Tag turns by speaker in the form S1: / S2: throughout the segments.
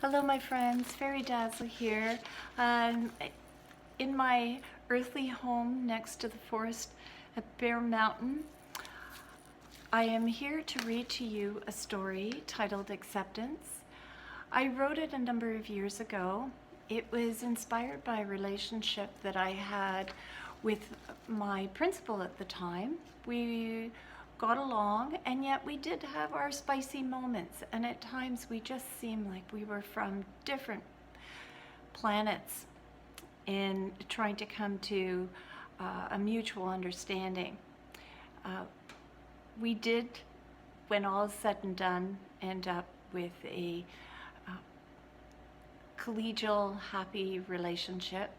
S1: Hello my friends, Fairy Dazzle here. In my earthly home next to the forest at Bear Mountain, I am here to read to you a story titled Acceptance. I wrote it a number of years ago. It was inspired by a relationship that I had with my principal at the time. We got along, and yet we did have our spicy moments, and at times we just seemed like we were from different planets in trying to come to a mutual understanding. We did, when all is said and done, end up with a collegial, happy relationship.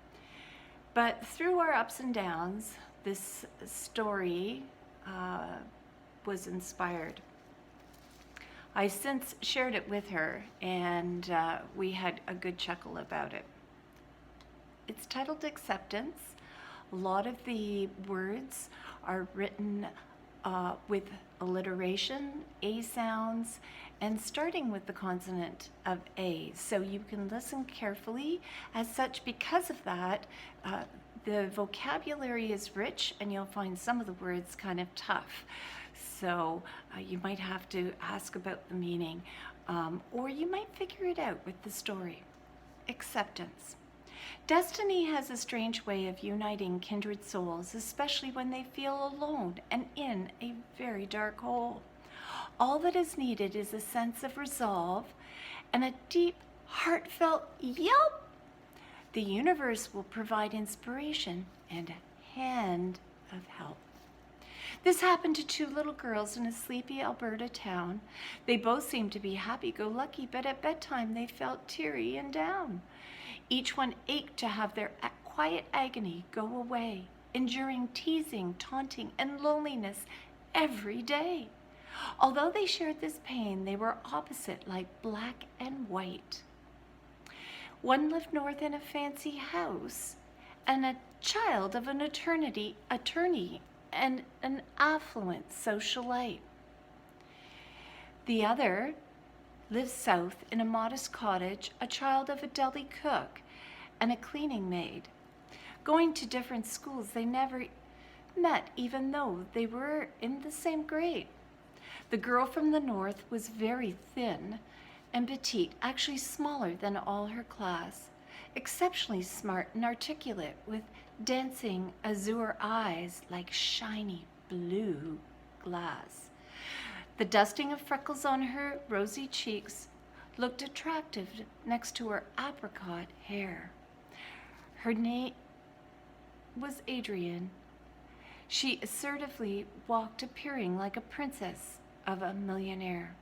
S1: But through our ups and downs, this story was inspired. I since shared it with her, and we had a good chuckle about it. It's titled Acceptance. A lot of the words are written with alliteration, A sounds, and starting with the consonant of A. So you can listen carefully. As such, because of that, the vocabulary is rich, and you'll find some of the words kind of tough. So you might have to ask about the meaning, or you might figure it out with the story. Acceptance. Destiny has a strange way of uniting kindred souls, especially when they feel alone and in a very dark hole. All that is needed is a sense of resolve and a deep, heartfelt yelp. The universe will provide inspiration and a hand of help. This happened to two little girls in a sleepy Alberta town. They both seemed to be happy-go-lucky, but at bedtime they felt teary and down. Each one ached to have their quiet agony go away, enduring teasing, taunting, and loneliness every day. Although they shared this pain, they were opposite, like black and white. One lived north in a fancy house, and a child of an attorney and an affluent socialite. The other lived south in a modest cottage, a child of a deli cook and a cleaning maid. Going to different schools, they never met, even though they were in the same grade. The girl from the north was very thin and petite, actually smaller than all her class, exceptionally smart and articulate, with dancing azure eyes like shiny blue glass. The dusting of freckles on her rosy cheeks looked attractive next to her apricot hair. Her name was Adrienne. She assertively walked, appearing like a princess of a millionaire.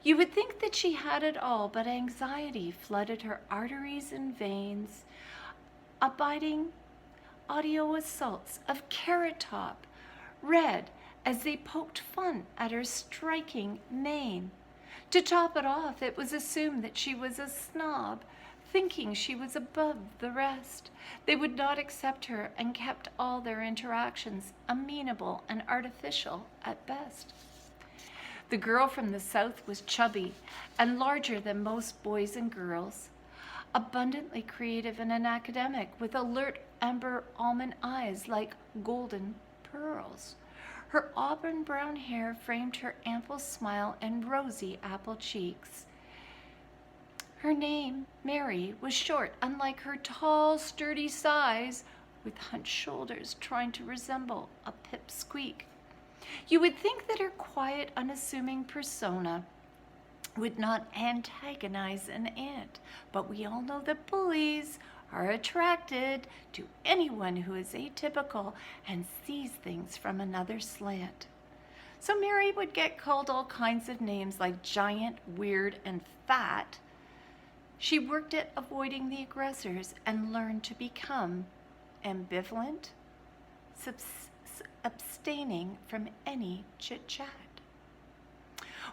S1: You would think that she had it all, but anxiety flooded her arteries and veins. Abiding audio assaults of Carrot Top read as they poked fun at her striking mane. To top it off, it was assumed that she was a snob, thinking she was above the rest. They would not accept her and kept all their interactions amenable and artificial at best. The girl from the south was chubby and larger than most boys and girls, abundantly creative and an academic, with alert amber almond eyes like golden pearls. Her auburn brown hair framed her ample smile and rosy apple cheeks. Her name, Mary, was short, unlike her tall, sturdy size, with hunched shoulders trying to resemble a pipsqueak. You would think that her quiet, unassuming persona would not antagonize an aunt, but we all know that bullies are attracted to anyone who is atypical and sees things from another slant. So Mary would get called all kinds of names like giant, weird, and fat. She worked at avoiding the aggressors and learned to become ambivalent, abstaining from any chit-chat.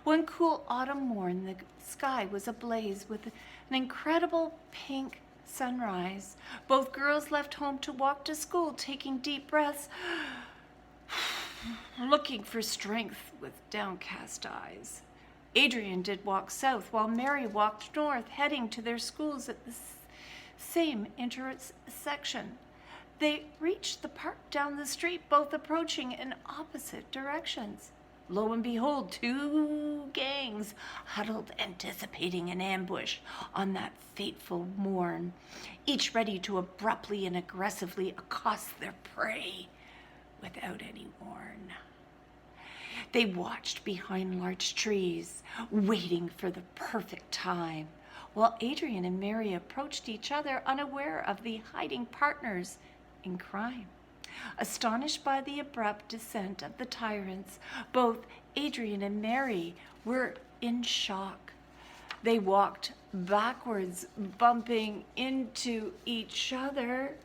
S1: One cool autumn morn, the sky was ablaze with an incredible pink sunrise. Both girls left home to walk to school, taking deep breaths, looking for strength with downcast eyes. Adrian did walk south, while Mary walked north, heading to their schools at the same intersection. They reached the park down the street, both approaching in opposite directions. Lo and behold, two gangs huddled, anticipating an ambush on that fateful morn, each ready to abruptly and aggressively accost their prey without any warn. They watched behind large trees, waiting for the perfect time, while Adrian and Mary approached each other, unaware of the hiding partners in crime. Astonished by the abrupt descent of the tyrants, both Adrian and Mary were in shock. They walked backwards, bumping into each other,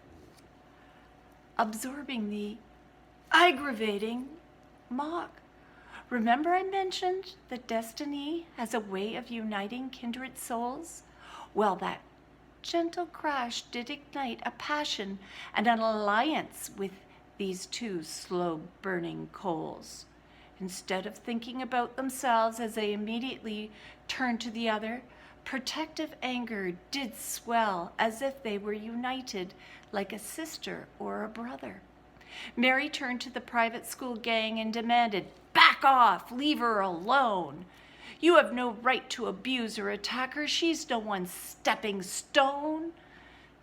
S1: absorbing the aggravating mock. Remember I mentioned that destiny has a way of uniting kindred souls? Well, that gentle crash did ignite a passion and an alliance with these two slow-burning coals. Instead of thinking about themselves as they immediately turned to the other, protective anger did swell as if they were united like a sister or a brother. Mary turned to the private school gang and demanded, "Back off! Leave her alone! You have no right to abuse or attack her. She's no one's stepping stone."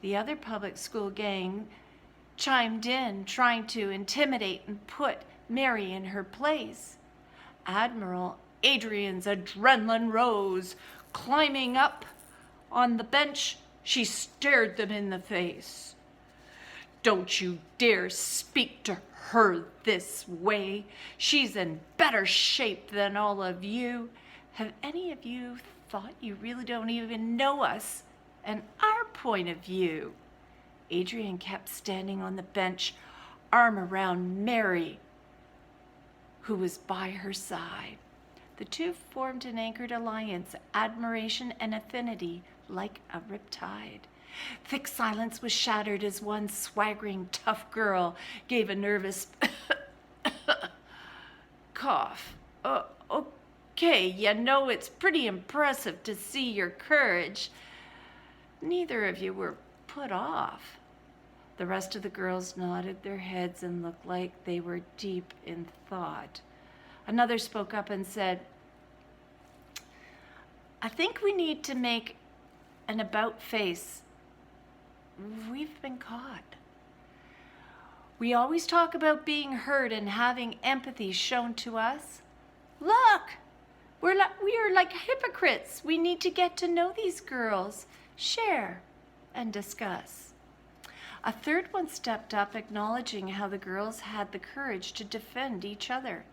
S1: The other public school gang chimed in, trying to intimidate and put Mary in her place. Admiral Adrian's adrenaline rose. Climbing up on the bench, she stared them in the face. "Don't you dare speak to her this way. She's in better shape than all of you. Have any of you thought you really don't even know us and our point of view?" Adrian kept standing on the bench, arm around Mary, who was by her side. The two formed an anchored alliance, admiration and affinity like a riptide. Thick silence was shattered as one swaggering tough girl gave a nervous cough. Okay, you know, it's pretty impressive to see your courage. Neither of you were put off. The rest of the girls nodded their heads and looked like they were deep in thought. Another spoke up and said, "I think we need to make an about face. We've been caught. We always talk about being heard and having empathy shown to us. Look, we are like hypocrites. We need to get to know these girls, share, and discuss." A third one stepped up, acknowledging how the girls had the courage to defend each other.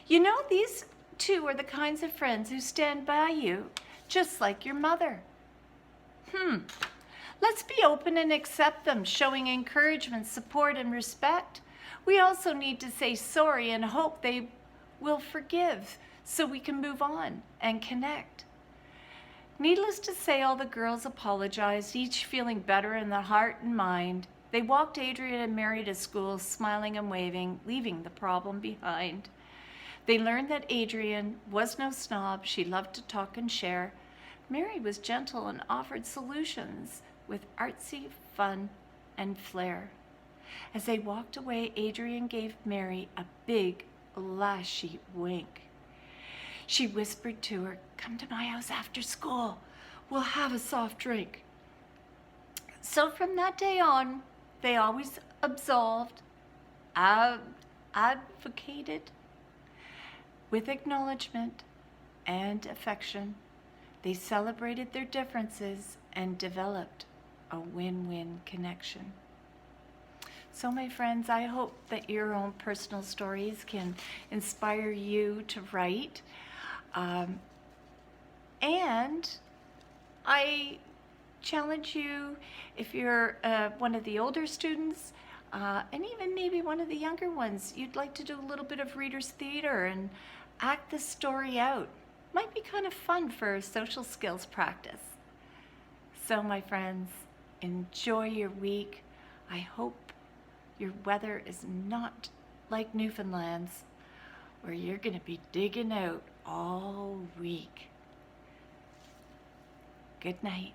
S1: "You know, these two are the kinds of friends who stand by you, just like your mother. Let's be open and accept them, showing encouragement, support, and respect. We also need to say sorry and hope they will forgive so we can move on and connect." Needless to say, all the girls apologized, each feeling better in the heart and mind. They walked Adrian and Mary to school, smiling and waving, leaving the problem behind. They learned that Adrian was no snob. She loved to talk and share. Mary was gentle and offered solutions with artsy fun and flair. As they walked away, Adrian gave Mary a big, lashy wink. She whispered to her, "Come to my house after school. We'll have a soft drink." So from that day on, they always absolved, advocated with acknowledgement and affection. They celebrated their differences and developed a win-win connection. So my friends, I hope that your own personal stories can inspire you to write. And I challenge you, if you're one of the older students, and even maybe one of the younger ones, you'd like to do a little bit of reader's theater and act the story out. Might be kind of fun for social skills practice. So my friends, enjoy your week. I hope your weather is not like Newfoundland's, where you're going to be digging out all week. Good night.